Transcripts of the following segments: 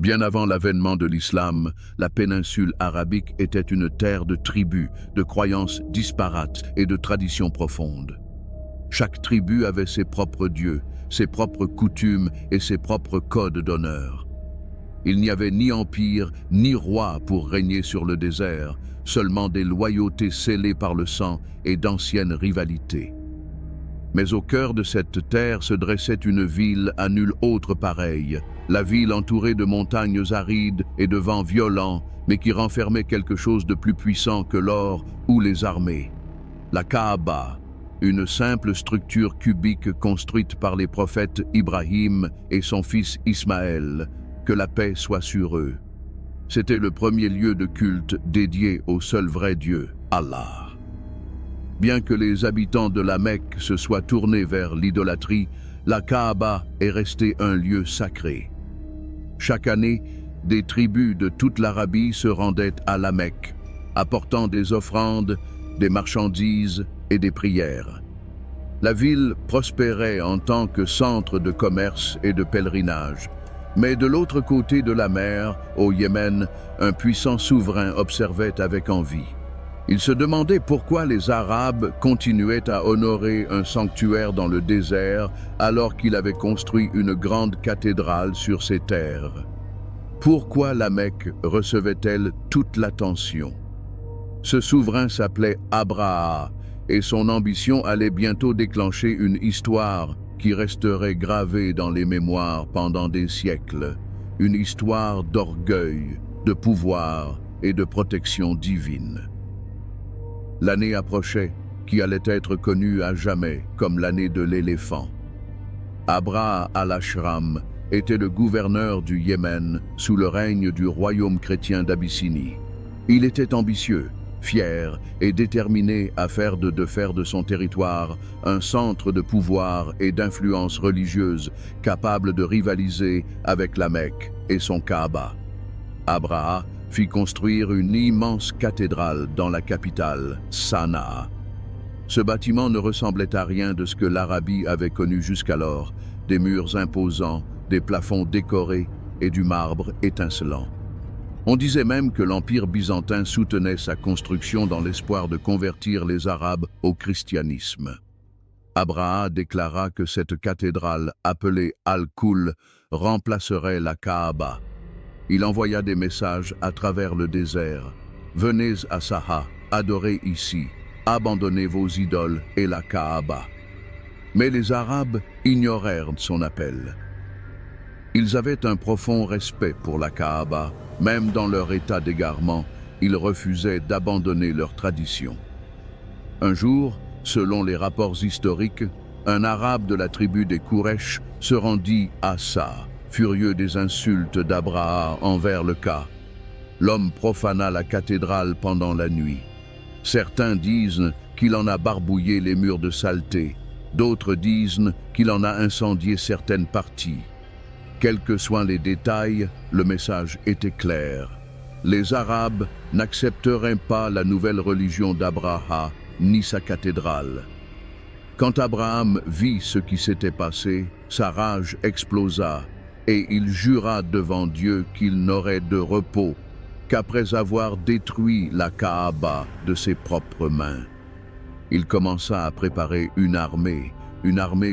Bien avant l'avènement de l'islam, la péninsule arabique était une terre de tribus, de croyances disparates et de traditions profondes. Chaque tribu avait ses propres dieux, ses propres coutumes et ses propres codes d'honneur. Il n'y avait ni empire, ni roi pour régner sur le désert, seulement des loyautés scellées par le sang et d'anciennes rivalités. Mais au cœur de cette terre se dressait une ville à nul autre pareille, la ville entourée de montagnes arides et de vents violents, mais qui renfermait quelque chose de plus puissant que l'or ou les armées. La Kaaba, une simple structure cubique construite par les prophètes Ibrahim et son fils Ismaël, que la paix soit sur eux. C'était le premier lieu de culte dédié au seul vrai Dieu, Allah. Bien que les habitants de la Mecque se soient tournés vers l'idolâtrie, la Kaaba est restée un lieu sacré. Chaque année, des tribus de toute l'Arabie se rendaient à la Mecque, apportant des offrandes, des marchandises et des prières. La ville prospérait en tant que centre de commerce et de pèlerinage. Mais de l'autre côté de la mer, au Yémen, un puissant souverain observait avec envie. Il se demandait pourquoi les Arabes continuaient à honorer un sanctuaire dans le désert alors qu'il avait construit une grande cathédrale sur ces terres. Pourquoi la Mecque recevait-elle toute l'attention? Ce souverain s'appelait Abraha et son ambition allait bientôt déclencher une histoire qui resterait gravée dans les mémoires pendant des siècles. Une histoire d'orgueil, de pouvoir et de protection divine. L'année approchait, qui allait être connue à jamais comme l'année de l'éléphant. Abraha al-Ashram était le gouverneur du Yémen sous le règne du royaume chrétien d'Abyssinie. Il était ambitieux, fier et déterminé à faire de son territoire un centre de pouvoir et d'influence religieuse capable de rivaliser avec la Mecque et son Kaaba. Abraha fit construire une immense cathédrale dans la capitale, Sanaa. Ce bâtiment ne ressemblait à rien de ce que l'Arabie avait connu jusqu'alors, des murs imposants, des plafonds décorés et du marbre étincelant. On disait même que l'Empire byzantin soutenait sa construction dans l'espoir de convertir les Arabes au christianisme. Abraha déclara que cette cathédrale, appelée Al-Kul, remplacerait la Kaaba. Il envoya des messages à travers le désert. « Venez à Saha, adorez ici, abandonnez vos idoles et la Kaaba. » Mais les Arabes ignorèrent son appel. Ils avaient un profond respect pour la Kaaba. Même dans leur état d'égarement, ils refusaient d'abandonner leurs traditions. Un jour, selon les rapports historiques, un Arabe de la tribu des Quraysh se rendit à Sa, furieux des insultes d'Abraha envers le Ka. L'homme profana la cathédrale pendant la nuit. Certains disent qu'il en a barbouillé les murs de saleté, d'autres disent qu'il en a incendié certaines parties. Quels que soient les détails, le message était clair. Les Arabes n'accepteraient pas la nouvelle religion d'Abraha ni sa cathédrale. Quand Abraham vit ce qui s'était passé, sa rage explosa et il jura devant Dieu qu'il n'aurait de repos qu'après avoir détruit la Kaaba de ses propres mains. Il commença à préparer une armée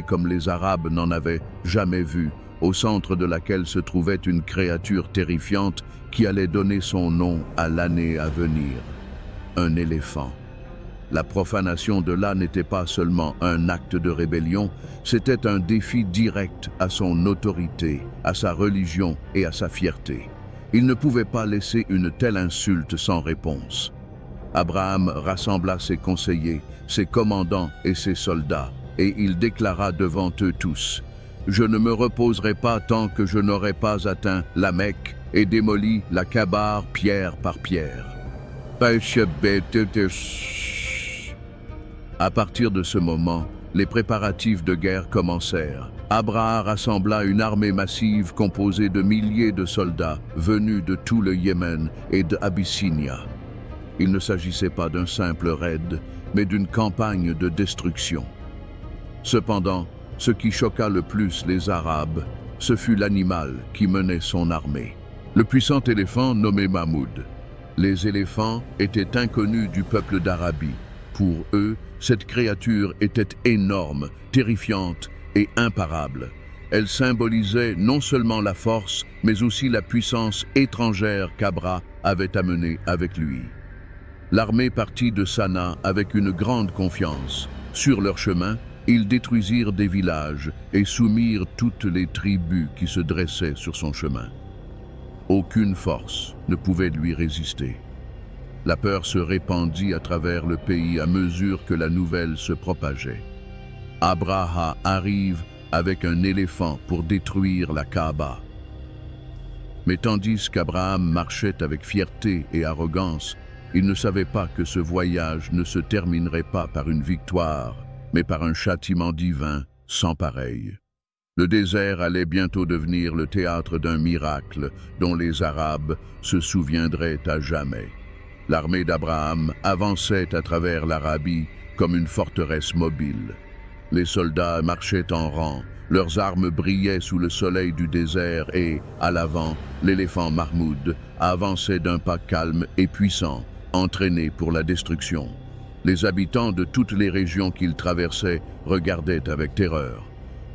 comme les Arabes n'en avaient jamais vue, au centre de laquelle se trouvait une créature terrifiante qui allait donner son nom à l'année à venir, un éléphant. La profanation de là n'était pas seulement un acte de rébellion, c'était un défi direct à son autorité, à sa religion et à sa fierté. Il ne pouvait pas laisser une telle insulte sans réponse. Abraham rassembla ses conseillers, ses commandants et ses soldats, et il déclara devant eux tous: « Je ne me reposerai pas tant que je n'aurai pas atteint la Mecque et démoli la Kaaba pierre par pierre. » À partir de ce moment, les préparatifs de guerre commencèrent. Abraha rassembla une armée massive composée de milliers de soldats venus de tout le Yémen et d'Abyssinia. Il ne s'agissait pas d'un simple raid, mais d'une campagne de destruction. Cependant, ce qui choqua le plus les Arabes, ce fut l'animal qui menait son armée. Le puissant éléphant nommé Mahmoud. Les éléphants étaient inconnus du peuple d'Arabie. Pour eux, cette créature était énorme, terrifiante et imparable. Elle symbolisait non seulement la force, mais aussi la puissance étrangère qu'Abra avait amenée avec lui. L'armée partit de Sanaa avec une grande confiance. Sur leur chemin, ils détruisirent des villages et soumirent toutes les tribus qui se dressaient sur son chemin. Aucune force ne pouvait lui résister. La peur se répandit à travers le pays à mesure que la nouvelle se propageait. Abraha arrive avec un éléphant pour détruire la Kaaba. Mais tandis qu'Abraham marchait avec fierté et arrogance, il ne savait pas que ce voyage ne se terminerait pas par une victoire, mais par un châtiment divin sans pareil. Le désert allait bientôt devenir le théâtre d'un miracle dont les Arabes se souviendraient à jamais. L'armée d'Abraham avançait à travers l'Arabie comme une forteresse mobile. Les soldats marchaient en rang, leurs armes brillaient sous le soleil du désert et, à l'avant, l'éléphant Mahmoud avançait d'un pas calme et puissant, entraîné pour la destruction. Les habitants de toutes les régions qu'il traversait regardaient avec terreur.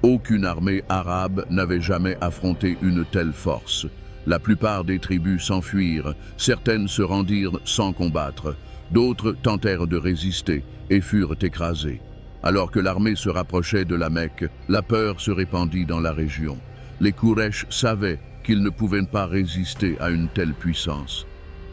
Aucune armée arabe n'avait jamais affronté une telle force. La plupart des tribus s'enfuirent, certaines se rendirent sans combattre, d'autres tentèrent de résister et furent écrasées. Alors que l'armée se rapprochait de la Mecque, la peur se répandit dans la région. Les Quraysh savaient qu'ils ne pouvaient pas résister à une telle puissance.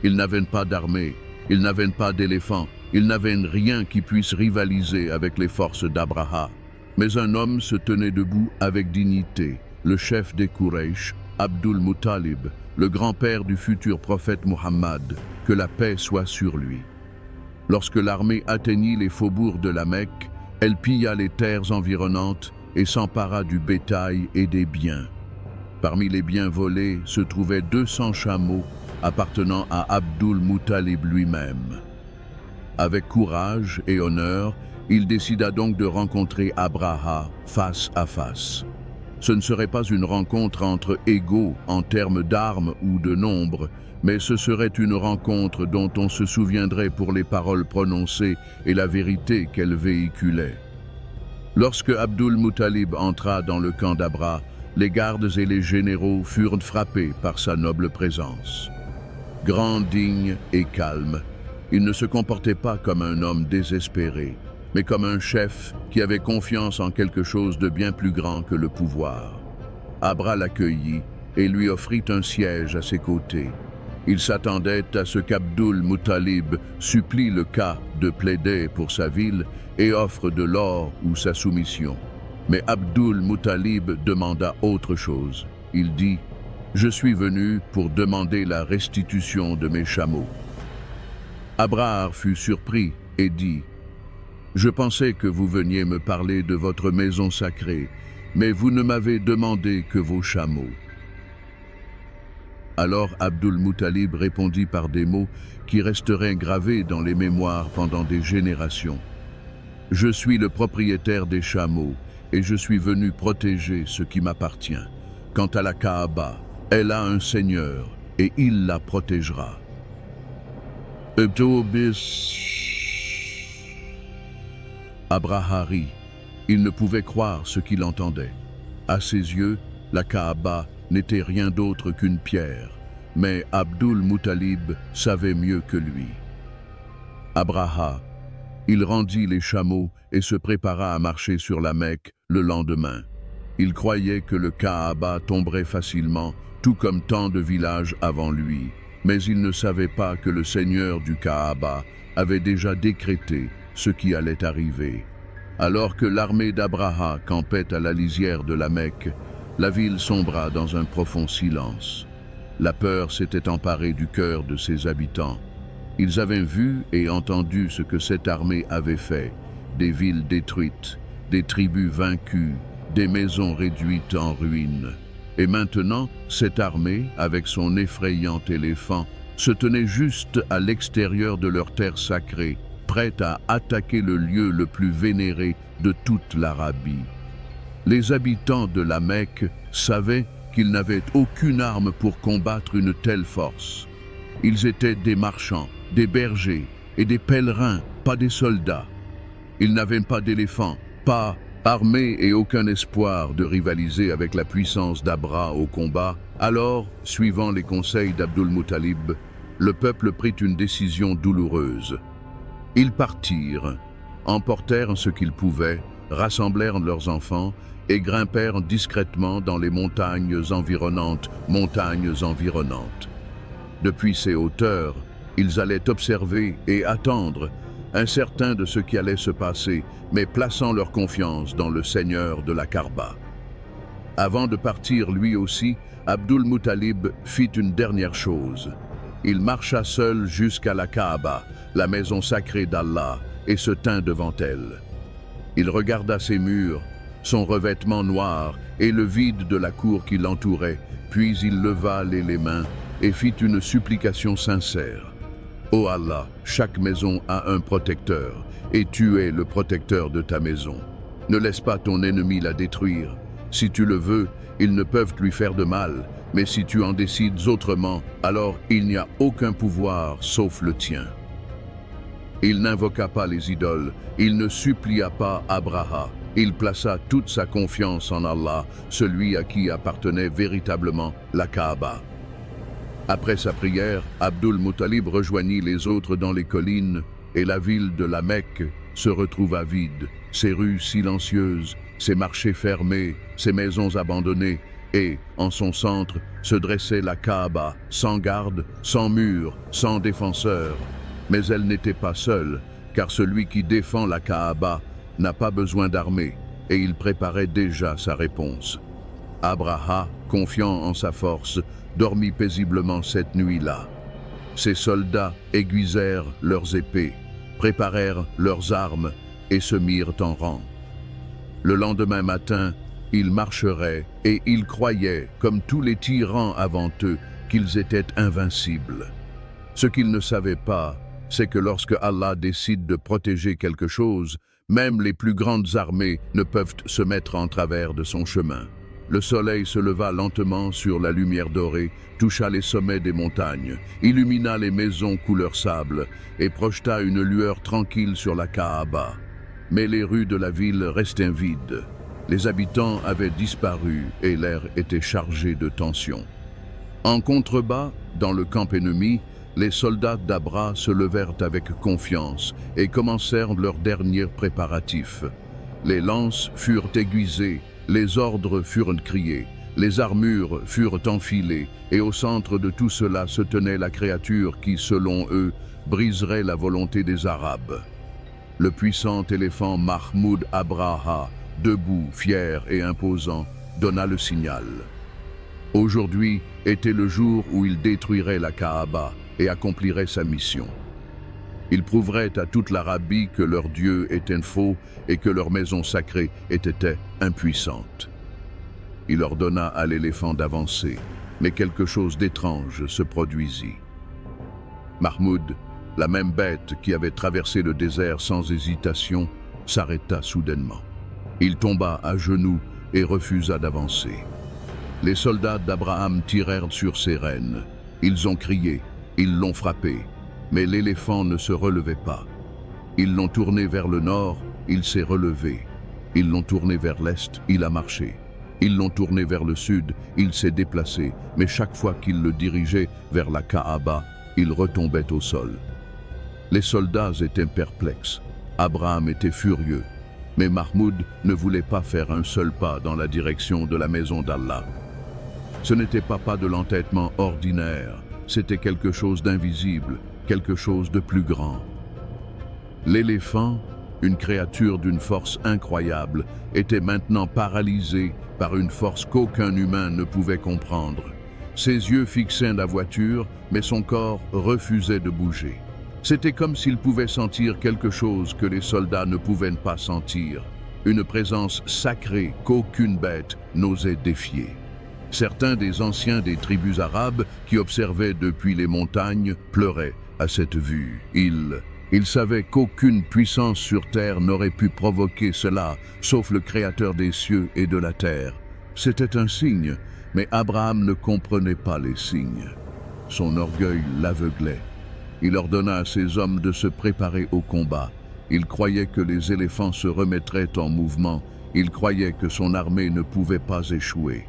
Ils n'avaient pas d'armée, ils n'avaient pas d'éléphants, ils n'avaient rien qui puisse rivaliser avec les forces d'Abraha. Mais un homme se tenait debout avec dignité, le chef des Quraysh, Abdul Muttalib, le grand-père du futur prophète Muhammad, que la paix soit sur lui. Lorsque l'armée atteignit les faubourgs de la Mecque, elle pilla les terres environnantes et s'empara du bétail et des biens. Parmi les biens volés se trouvaient 200 chameaux appartenant à Abdul Muttalib lui-même. Avec courage et honneur, il décida donc de rencontrer Abraha face à face. Ce ne serait pas une rencontre entre égaux en termes d'armes ou de nombre, mais ce serait une rencontre dont on se souviendrait pour les paroles prononcées et la vérité qu'elles véhiculaient. Lorsque Abdul Muttalib entra dans le camp d'Abra, les gardes et les généraux furent frappés par sa noble présence. Grand, digne et calme, il ne se comportait pas comme un homme désespéré, mais comme un chef qui avait confiance en quelque chose de bien plus grand que le pouvoir. Abra l'accueillit et lui offrit un siège à ses côtés. Il s'attendait à ce qu'Abdul Muttalib supplie le cas de plaider pour sa ville et offre de l'or ou sa soumission. Mais Abdul Muttalib demanda autre chose. Il dit « Je suis venu pour demander la restitution de mes chameaux. » Abrahar fut surpris et dit « Je pensais que vous veniez me parler de votre maison sacrée, mais vous ne m'avez demandé que vos chameaux. » Alors Abdul Muttalib répondit par des mots qui resteraient gravés dans les mémoires pendant des générations. « Je suis le propriétaire des chameaux et je suis venu protéger ce qui m'appartient. Quant à la Kaaba, elle a un seigneur et il la protégera. » Abraha rit. Il ne pouvait croire ce qu'il entendait. À ses yeux, la Kaaba n'était rien d'autre qu'une pierre, mais Abdul Muttalib savait mieux que lui. Abraha, il rendit les chameaux et se prépara à marcher sur la Mecque le lendemain. Il croyait que le Kaaba tomberait facilement, tout comme tant de villages avant lui, mais il ne savait pas que le Seigneur du Kaaba avait déjà décrété ce qui allait arriver. Alors que l'armée d'Abraha campait à la lisière de la Mecque, la ville sombra dans un profond silence. La peur s'était emparée du cœur de ses habitants. Ils avaient vu et entendu ce que cette armée avait fait, des villes détruites, des tribus vaincues, des maisons réduites en ruines. Et maintenant, cette armée, avec son effrayant éléphant, se tenait juste à l'extérieur de leur terre sacrée, prête à attaquer le lieu le plus vénéré de toute l'Arabie. Les habitants de la Mecque savaient qu'ils n'avaient aucune arme pour combattre une telle force. Ils étaient des marchands, des bergers et des pèlerins, pas des soldats. Ils n'avaient pas d'éléphants, pas armés et aucun espoir de rivaliser avec la puissance d'Abra au combat. Alors, suivant les conseils d'Abdul Muttalib, le peuple prit une décision douloureuse. Ils partirent, emportèrent ce qu'ils pouvaient, rassemblèrent leurs enfants et grimpèrent discrètement dans les montagnes environnantes. Depuis ces hauteurs, ils allaient observer et attendre, incertains de ce qui allait se passer, mais plaçant leur confiance dans le Seigneur de la Kaaba. Avant de partir lui aussi, Abdul Muttalib fit une dernière chose. Il marcha seul jusqu'à la Kaaba, la maison sacrée d'Allah, et se tint devant elle. Il regarda ses murs, son revêtement noir et le vide de la cour qui l'entourait, puis il leva les mains et fit une supplication sincère. Ô Allah, chaque maison a un protecteur, et tu es le protecteur de ta maison. Ne laisse pas ton ennemi la détruire. Si tu le veux, ils ne peuvent lui faire de mal, mais si tu en décides autrement, alors il n'y a aucun pouvoir sauf le tien. Il n'invoqua pas les idoles, il ne supplia pas Abraha, il plaça toute sa confiance en Allah, celui à qui appartenait véritablement la Kaaba. Après sa prière, Abdul Muttalib rejoignit les autres dans les collines et la ville de la Mecque se retrouva vide, ses rues silencieuses, ses marchés fermés, ses maisons abandonnées et, en son centre, se dressait la Kaaba, sans garde, sans mur, sans défenseur. Mais elle n'était pas seule, car celui qui défend la Kaaba n'a pas besoin d'armée, et il préparait déjà sa réponse. Abraha, confiant en sa force, dormit paisiblement cette nuit-là. Ses soldats aiguisèrent leurs épées, préparèrent leurs armes et se mirent en rang. Le lendemain matin, ils marcheraient et ils croyaient, comme tous les tyrans avant eux, qu'ils étaient invincibles. Ce qu'ils ne savaient pas, c'est que lorsque Allah décide de protéger quelque chose, même les plus grandes armées ne peuvent se mettre en travers de son chemin. Le soleil se leva lentement sur la lumière dorée, toucha les sommets des montagnes, illumina les maisons couleur sable et projeta une lueur tranquille sur la Kaaba. Mais les rues de la ville restaient vides. Les habitants avaient disparu et l'air était chargé de tension. En contrebas, dans le camp ennemi, les soldats d'Abra se levèrent avec confiance et commencèrent leurs derniers préparatifs. Les lances furent aiguisées, les ordres furent criés, les armures furent enfilées, et au centre de tout cela se tenait la créature qui, selon eux, briserait la volonté des Arabes. Le puissant éléphant Mahmoud Abraha, debout, fier et imposant, donna le signal. Aujourd'hui était le jour où il détruirait la Kaaba et accomplirait sa mission. Il prouverait à toute l'Arabie que leur Dieu était faux et que leur maison sacrée était impuissante. Il ordonna à l'éléphant d'avancer, mais quelque chose d'étrange se produisit. Mahmoud, la même bête qui avait traversé le désert sans hésitation, s'arrêta soudainement. Il tomba à genoux et refusa d'avancer. Les soldats d'Abraham tirèrent sur ses rênes. Ils ont crié, ils l'ont frappé, mais l'éléphant ne se relevait pas. Ils l'ont tourné vers le nord, il s'est relevé. Ils l'ont tourné vers l'est, il a marché. Ils l'ont tourné vers le sud, il s'est déplacé, mais chaque fois qu'ils le dirigeaient vers la Kaaba, il retombait au sol. Les soldats étaient perplexes. Abraham était furieux, mais Mahmoud ne voulait pas faire un seul pas dans la direction de la maison d'Allah. Ce n'était pas de l'entêtement ordinaire, c'était quelque chose d'invisible, quelque chose de plus grand. L'éléphant, une créature d'une force incroyable, était maintenant paralysé par une force qu'aucun humain ne pouvait comprendre. Ses yeux fixaient la voiture, mais son corps refusait de bouger. C'était comme s'il pouvait sentir quelque chose que les soldats ne pouvaient pas sentir, une présence sacrée qu'aucune bête n'osait défier. Certains des anciens des tribus arabes qui observaient depuis les montagnes pleuraient à cette vue. Ils savaient qu'aucune puissance sur terre n'aurait pu provoquer cela, sauf le Créateur des cieux et de la terre. C'était un signe, Mais Abraham ne comprenait pas les signes. Son orgueil l'aveuglait. Il ordonna à ses hommes de se préparer au combat. Il croyait que les éléphants se remettraient en mouvement. Il croyait que son armée ne pouvait pas échouer.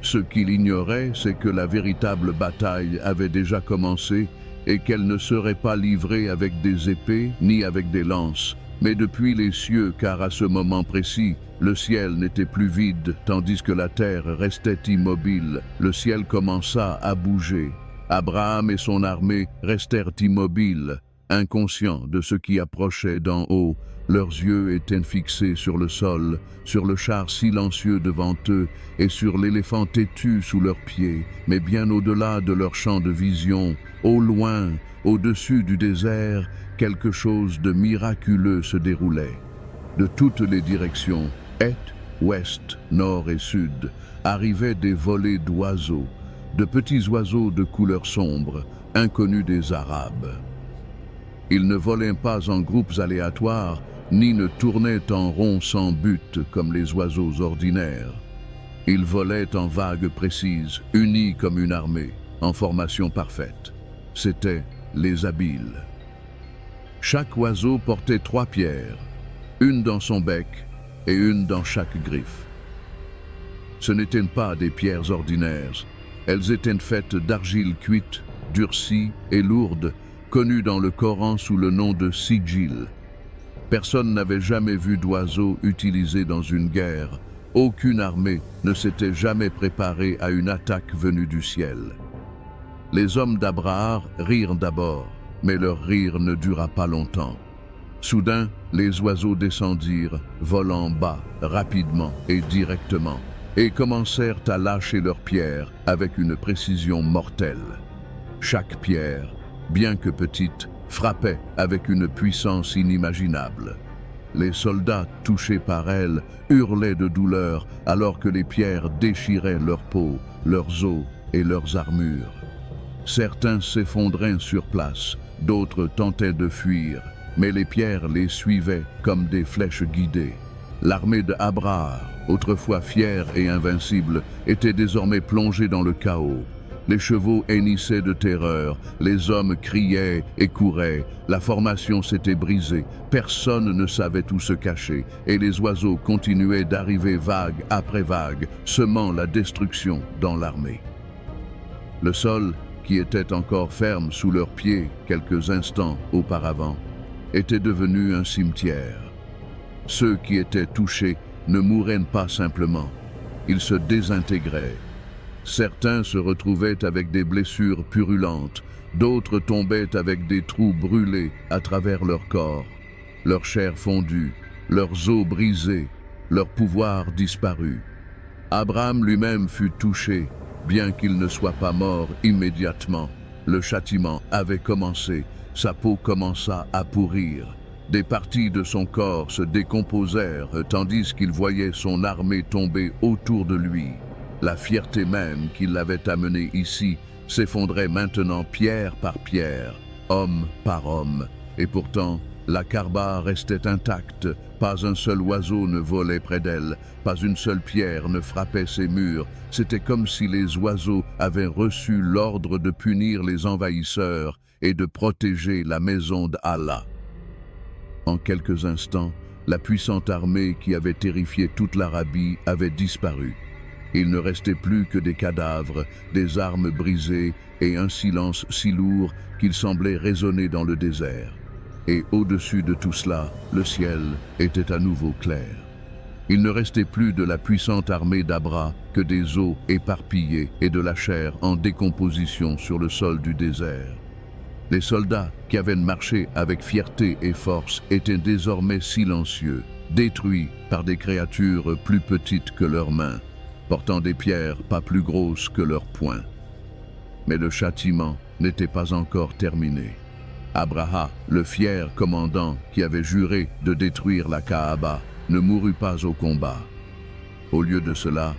Ce qu'il ignorait, c'est que la véritable bataille avait déjà commencé et qu'elle ne serait pas livrée avec des épées ni avec des lances, mais depuis les cieux, car à ce moment précis, le ciel n'était plus vide, tandis que la terre restait immobile. Le ciel commença à bouger. Abraham et son armée restèrent immobiles, inconscients de ce qui approchait d'en haut. Leurs yeux étaient fixés sur le sol, sur le char silencieux devant eux et sur l'éléphant têtu sous leurs pieds, mais bien au-delà de leur champ de vision, au loin, au-dessus du désert, quelque chose de miraculeux se déroulait. De toutes les directions, est, ouest, nord et sud, arrivaient des volées d'oiseaux, de petits oiseaux de couleur sombre, inconnus des Arabes. Ils ne volaient pas en groupes aléatoires, ni ne tournaient en rond sans but comme les oiseaux ordinaires. Ils volaient en vagues précises, unis comme une armée, en formation parfaite. C'étaient les Habiles. Chaque oiseau portait 3 pierres, une dans son bec et une dans chaque griffe. Ce n'étaient pas des pierres ordinaires, elles étaient faites d'argile cuite, durcie et lourde, connue dans le Coran sous le nom de sigil. Personne n'avait jamais vu d'oiseau utilisé dans une guerre. Aucune armée ne s'était jamais préparée à une attaque venue du ciel. Les hommes d'Abraham rirent d'abord, mais leur rire ne dura pas longtemps. Soudain, les oiseaux descendirent, volant bas, rapidement et directement, et commencèrent à lâcher leurs pierres avec une précision mortelle. Chaque pierre, bien que petite, frappait avec une puissance inimaginable. Les soldats, touchés par elles, hurlaient de douleur alors que les pierres déchiraient leur peau, leurs os et leurs armures. Certains s'effondraient sur place, d'autres tentaient de fuir, mais les pierres les suivaient comme des flèches guidées. L'armée d'Abraham, autrefois fière et invincible, était désormais plongée dans le chaos. Les chevaux hennissaient de terreur, les hommes criaient et couraient, la formation s'était brisée, personne ne savait où se cacher, et les oiseaux continuaient d'arriver vague après vague, semant la destruction dans l'armée. Le sol, qui était encore ferme sous leurs pieds quelques instants auparavant, était devenu un cimetière. Ceux qui étaient touchés ne mouraient pas simplement, ils se désintégraient. Certains se retrouvaient avec des blessures purulentes, d'autres tombaient avec des trous brûlés à travers leur corps, leur chair fondue, leurs os brisés, leur pouvoir disparu. Abraham lui-même fut touché, bien qu'il ne soit pas mort immédiatement. Le châtiment avait commencé, sa peau commença à pourrir. Des parties de son corps se décomposèrent tandis qu'il voyait son armée tomber autour de lui. La fierté même qui l'avait amené ici s'effondrait maintenant pierre par pierre, homme par homme. Et pourtant, la Kaaba restait intacte, pas un seul oiseau ne volait près d'elle, pas une seule pierre ne frappait ses murs. C'était comme si les oiseaux avaient reçu l'ordre de punir les envahisseurs et de protéger la maison d'Allah. En quelques instants, la puissante armée qui avait terrifié toute l'Arabie avait disparu. Il ne restait plus que des cadavres, des armes brisées et un silence si lourd qu'il semblait résonner dans le désert. Et au-dessus de tout cela, le ciel était à nouveau clair. Il ne restait plus de la puissante armée d'Abra que des os éparpillés et de la chair en décomposition sur le sol du désert. Les soldats qui avaient marché avec fierté et force étaient désormais silencieux, détruits par des créatures plus petites que leurs mains, portant des pierres pas plus grosses que leurs poings. Mais le châtiment n'était pas encore terminé. Abraham, le fier commandant qui avait juré de détruire la Kaaba, ne mourut pas au combat. Au lieu de cela,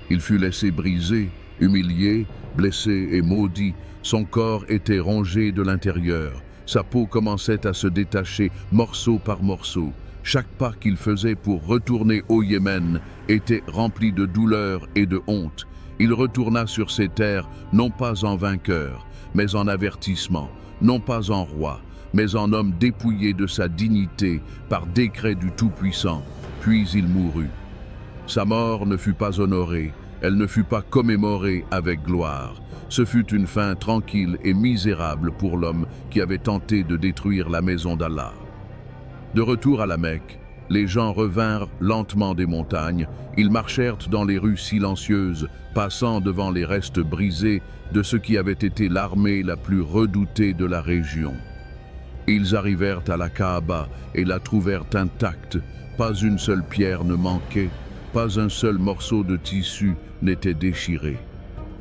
il fut laissé briser, humilié, blessé et maudit. Son corps était rongé de l'intérieur. Sa peau commençait à se détacher morceau par morceau. Chaque pas qu'il faisait pour retourner au Yémen était rempli de douleur et de honte. Il retourna sur ses terres non pas en vainqueur, mais en avertissement, non pas en roi, mais en homme dépouillé de sa dignité par décret du Tout-Puissant, puis il mourut. Sa mort ne fut pas honorée, elle ne fut pas commémorée avec gloire. Ce fut une fin tranquille et misérable pour l'homme qui avait tenté de détruire la maison d'Allah. De retour à la Mecque, les gens revinrent lentement des montagnes, ils marchèrent dans les rues silencieuses, passant devant les restes brisés de ce qui avait été l'armée la plus redoutée de la région. Ils arrivèrent à la Kaaba et la trouvèrent intacte, pas une seule pierre ne manquait, pas un seul morceau de tissu n'était déchiré.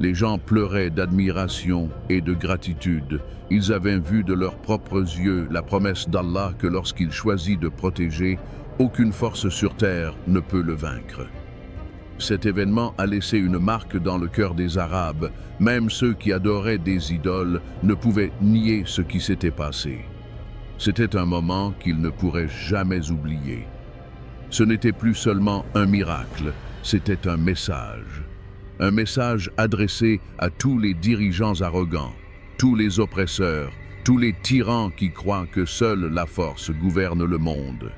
Les gens pleuraient d'admiration et de gratitude. Ils avaient vu de leurs propres yeux la promesse d'Allah que lorsqu'il choisit de protéger, aucune force sur terre ne peut le vaincre. Cet événement a laissé une marque dans le cœur des Arabes. Même ceux qui adoraient des idoles ne pouvaient nier ce qui s'était passé. C'était un moment qu'ils ne pourraient jamais oublier. Ce n'était plus seulement un miracle, c'était un message. Un message adressé à tous les dirigeants arrogants, tous les oppresseurs, tous les tyrans qui croient que seule la force gouverne le monde.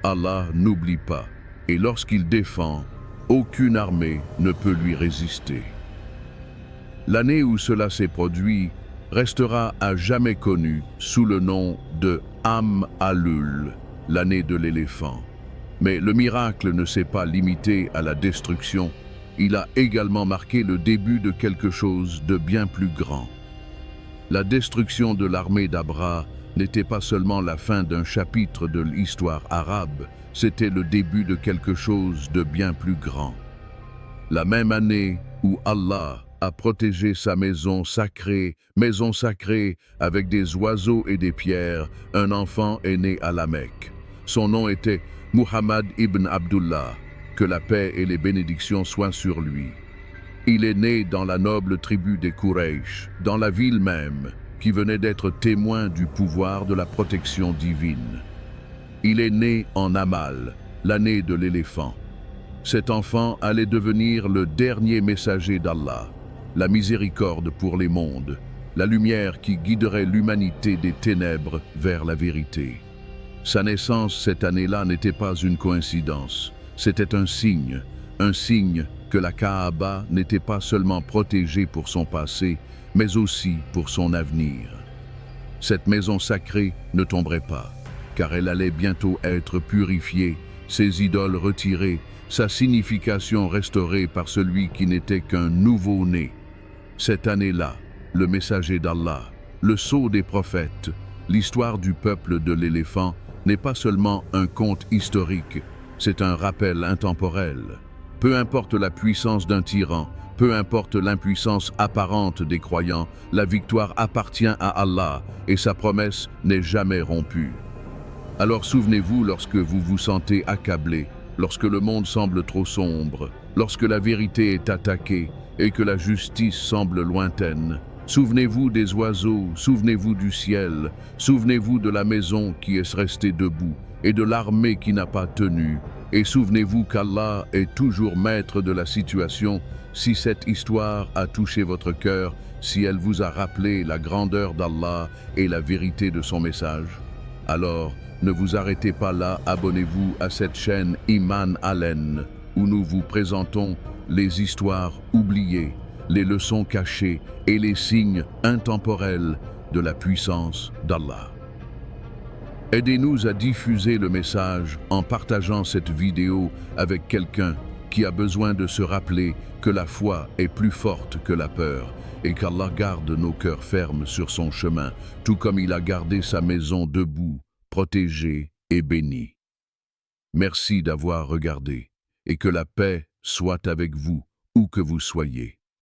Allah n'oublie pas, et lorsqu'il défend, aucune armée ne peut lui résister. L'année où cela s'est produit restera à jamais connue sous le nom de Am Alul, l'année de l'éléphant. Mais le miracle ne s'est pas limité à la destruction, il a également marqué le début de quelque chose de bien plus grand. La destruction de l'armée d'Abra n'était pas seulement la fin d'un chapitre de l'histoire arabe, c'était le début de quelque chose de bien plus grand. La même année où Allah a protégé sa maison sacrée avec des oiseaux et des pierres, un enfant est né à la Mecque. Son nom était Muhammad ibn Abdullah, que la paix et les bénédictions soient sur lui. Il est né dans la noble tribu des Quraysh, dans la ville même, qui venait d'être témoin du pouvoir de la protection divine. Il est né en Amal, l'année de l'éléphant. Cet enfant allait devenir le dernier messager d'Allah, la miséricorde pour les mondes, la lumière qui guiderait l'humanité des ténèbres vers la vérité. Sa naissance cette année-là n'était pas une coïncidence, c'était un signe que la Kaaba n'était pas seulement protégée pour son passé, mais aussi pour son avenir. Cette maison sacrée ne tomberait pas, car elle allait bientôt être purifiée, ses idoles retirées, sa signification restaurée par celui qui n'était qu'un nouveau-né. Cette année-là, le messager d'Allah, le sceau des prophètes, l'histoire du peuple de l'éléphant n'est pas seulement un conte historique, c'est un rappel intemporel. Peu importe la puissance d'un tyran, peu importe l'impuissance apparente des croyants, la victoire appartient à Allah et sa promesse n'est jamais rompue. Alors souvenez-vous lorsque vous vous sentez accablé, lorsque le monde semble trop sombre, lorsque la vérité est attaquée et que la justice semble lointaine. Souvenez-vous des oiseaux, souvenez-vous du ciel, souvenez-vous de la maison qui est restée debout et de l'armée qui n'a pas tenu. Et souvenez-vous qu'Allah est toujours maître de la situation. Si cette histoire a touché votre cœur, si elle vous a rappelé la grandeur d'Allah et la vérité de son message, alors ne vous arrêtez pas là, abonnez-vous à cette chaîne Iman Allen, où nous vous présentons les histoires oubliées, les leçons cachées et les signes intemporels de la puissance d'Allah. Aidez-nous à diffuser le message en partageant cette vidéo avec quelqu'un qui a besoin de se rappeler que la foi est plus forte que la peur et qu'Allah garde nos cœurs fermes sur son chemin, tout comme il a gardé sa maison debout, protégée et bénie. Merci d'avoir regardé et que la paix soit avec vous où que vous soyez.